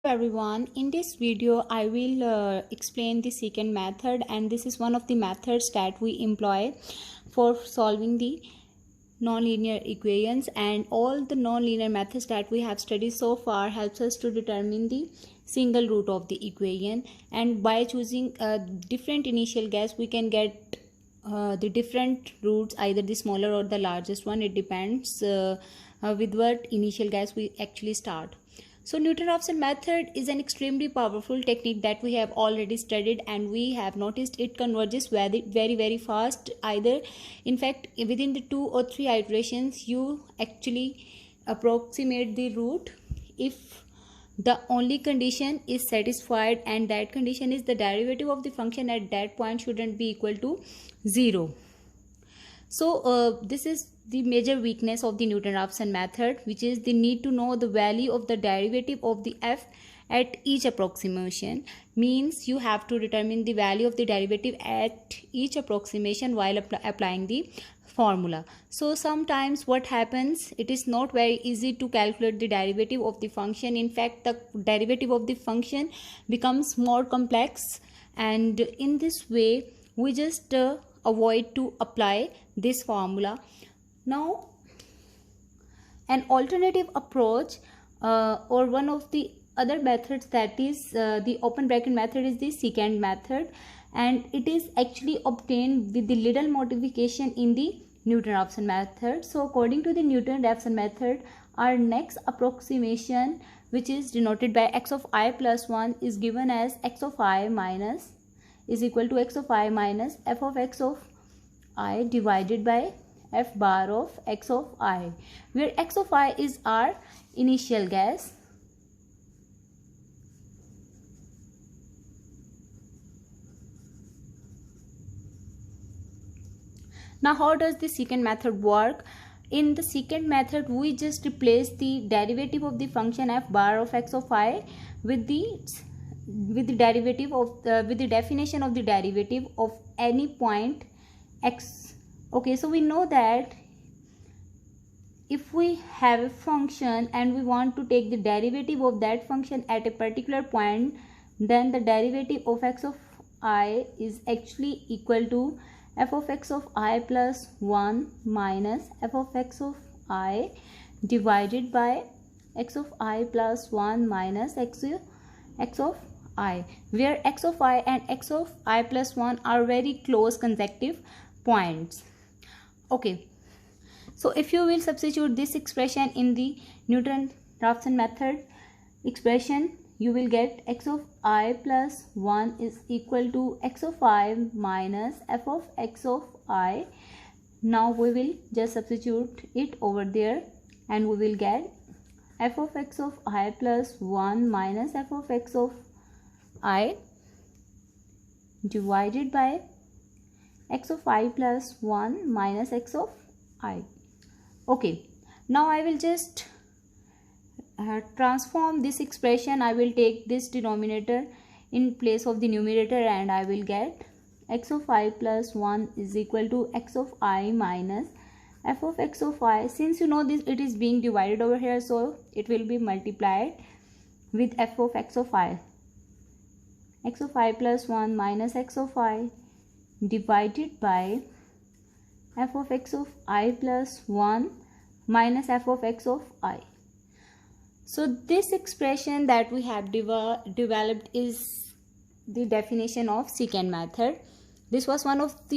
Everyone, in this video I will explain the secant method, and this is one of the methods that we employ for solving the nonlinear equations. And all the nonlinear methods that we have studied so far helps us to determine the single root of the equation, and by choosing a different initial guess we can get the different roots, either the smaller or the largest one. It depends with what initial guess we actually start. So Newton-Raphson method is an extremely powerful technique that we have already studied, and we have noticed it converges very fast. Either, in fact, within the 2 or 3 iterations you actually approximate the root if the only condition is satisfied, and that condition is the derivative of the function at that point shouldn't be equal to 0. So this is the major weakness of the Newton-Raphson method, which is the need to know the value of the derivative of the f at each approximation. Means you have to determine the value of the derivative at each approximation while applying the formula. So sometimes what happens, it is not very easy to calculate the derivative of the function. In fact, the derivative of the function becomes more complex, and in this way we just avoid to apply this formula. Now, an alternative approach or one of the other methods, that is the open bracket method, is the secant method, and it is actually obtained with the little modification in the Newton-Raphson method. So according to the Newton-Raphson method, our next approximation, which is denoted by x of I plus 1, is given as x of I minus is equal to x of I minus f of x of I divided by f bar of x of I, where x of I is our initial guess. Now how does the secant method work? In the secant method we just replace the derivative of the function f bar of x of I with the derivative of with the definition of the derivative of any point x. Okay, so we know that if we have a function and we want to take the derivative of that function at a particular point, then the derivative of x of I is actually equal to f of x of I plus 1 minus f of x of I divided by x of I plus 1 minus x of I, where x of I and x of I plus 1 are very close consecutive points. Okay, so if you will substitute this expression in the Newton-Raphson method expression, you will get x of I plus 1 is equal to x of I minus f of x of I. Now we will just substitute it over there, and we will get f of x of I plus 1 minus f of x of I divided by x of I plus 1 minus x of I. Okay, now I will just transform this expression. I will take this denominator in place of the numerator, and I will get x of I plus 1 is equal to x of I minus f of x of I. Since you know this, it is being divided over here, so it will be multiplied with f of x of I. X of I plus 1 minus x of I divided by f of x of I plus 1 minus f of x of I. So this expression that we have developed is the definition of secant method. This was one of the